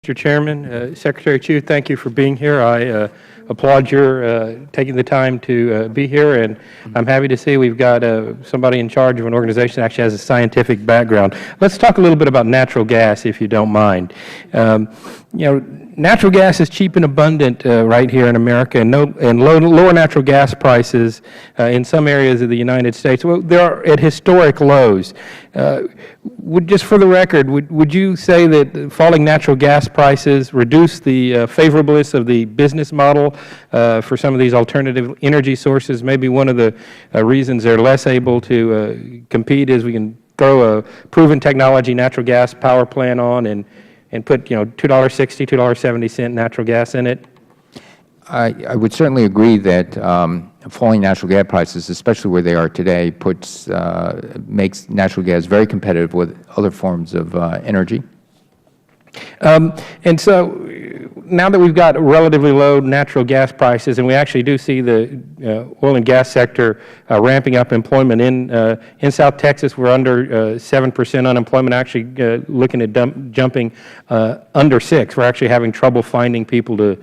Mr. Chairman, Secretary Chu, thank you for being here. I applaud your taking the time to be here, and I'm happy to see we've got somebody in charge of an organization that actually has a scientific background. Let's talk a little bit about natural gas, if you don't mind. Natural gas is cheap and abundant right here in America, and lower natural gas prices in some areas of the United States, well, they are at historic lows. Just for the record, would you say that falling natural gas prices reduce the favorableness of the business model for some of these alternative energy sources? Maybe one of the reasons they're less able to compete is we can throw a proven technology natural gas power plant on and put, $2.60, $2.70 natural gas in it? I would certainly agree that falling natural gas prices, especially where they are today, makes natural gas very competitive with other forms of energy. And so now that we've got relatively low natural gas prices, and we actually do see the oil and gas sector ramping up employment in South Texas, we're under 7% unemployment, actually looking at jumping under 6. We're actually having trouble finding people to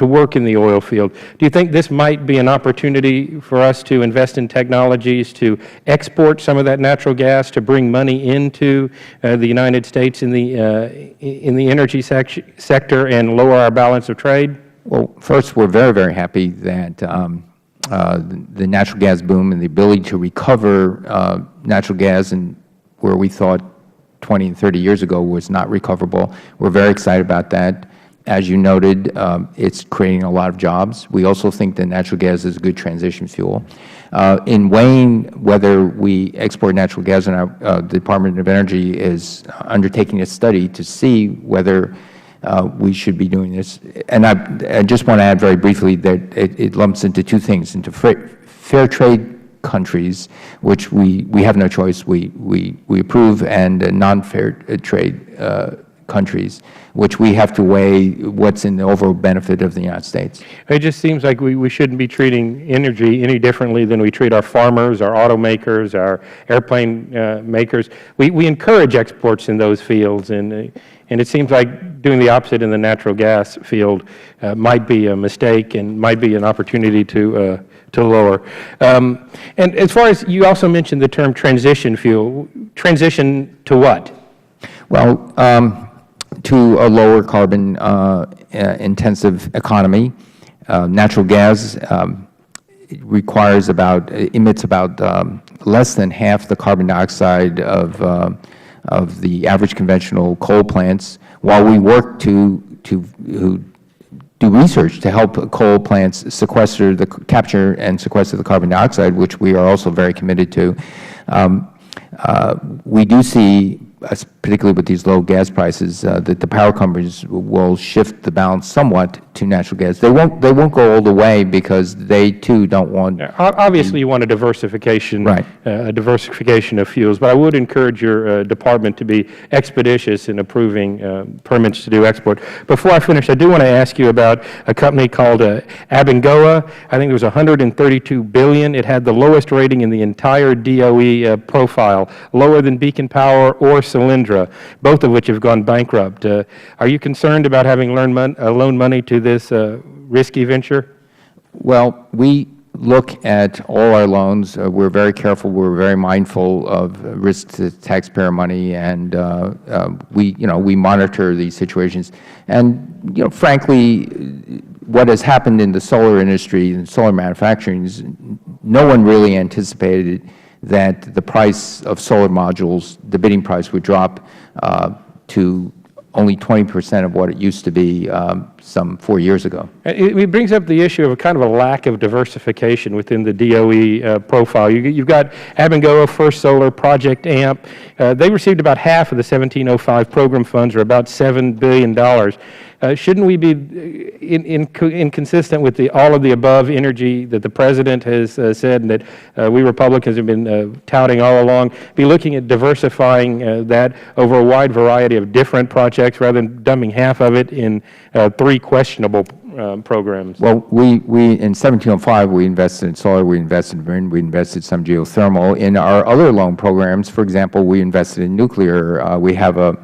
work in the oil field. Do you think this might be an opportunity for us to invest in technologies to export some of that natural gas, to bring money into the United States in the energy sector and lower our balance of trade? Well, first, we're very, very happy that the natural gas boom and the ability to recover natural gas, and where we thought 20 and 30 years ago was not recoverable. We're very excited about that. As you noted, it's creating a lot of jobs. We also think that natural gas is a good transition fuel. In weighing whether we export natural gas, and our Department of Energy is undertaking a study to see whether we should be doing this. And I just want to add very briefly that it lumps into two things, into fair trade countries, which we have no choice, we approve, and non-fair trade countries, which we have to weigh what's in the overall benefit of the United States. It just seems like we shouldn't be treating energy any differently than we treat our farmers, our automakers, our airplane makers. We encourage exports in those fields, and it seems like doing the opposite in the natural gas field might be a mistake and might be an opportunity to lower. And as far as you also mentioned the term transition fuel, transition to what? Well, to a lower carbon intensive economy. Natural gas emits about less than half the carbon dioxide of the average conventional coal plants, while we work to do research to help coal plants capture and sequester the carbon dioxide, which we are also very committed to. We do see, particularly with these low gas prices, that the power companies will shift the balance somewhat to natural gas. They won't go all the way, because they too don't want. Obviously, you want a diversification, right? A diversification of fuels. But I would encourage your department to be expeditious in approving permits to do export. Before I finish, I do want to ask you about a company called Abengoa. I think it was $132 billion. It had the lowest rating in the entire DOE profile, lower than Beacon Power or Solyndra, both of which have gone bankrupt. Are you concerned about having loaned money to this risky venture? Well, we look at all our loans. We're very careful. We're very mindful of risk to taxpayer money, and we monitor these situations. And frankly, what has happened in the solar industry and solar manufacturing is no one really anticipated that the price of solar modules, the bidding price, would drop to only 20% of what it used to be some 4 years ago. It brings up the issue of a kind of a lack of diversification within the DOE profile. You've got Abengoa, First Solar, Project AMP. They received about half of the 1705 program funds, or about $7 billion. Shouldn't we be inconsistent with all of the above energy that the President has said, and that we Republicans have been touting all along, be looking at diversifying that over a wide variety of different projects rather than dumping half of it in 3 questionable programs? Well, we in 1705, we invested in solar, we invested in wind, we invested some geothermal. In our other loan programs, for example, we invested in nuclear. We have a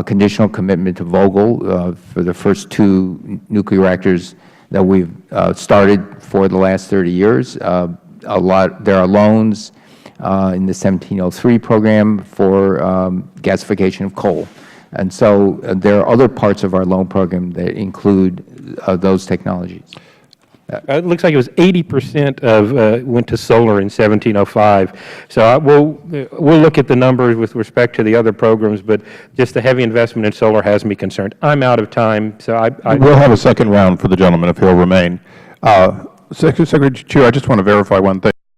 conditional commitment to Vogtle for the first 2 nuclear reactors that we've started for the last 30 years. There are loans in the 1703 program for gasification of coal. And so there are other parts of our loan program that include those technologies. It looks like it was 80% of went to solar in 1705. So we'll look at the numbers with respect to the other programs, but just the heavy investment in solar has me concerned. I'm out of time, so We'll have a second round for the gentleman if he'll remain. Secretary Chu, I just want to verify one thing.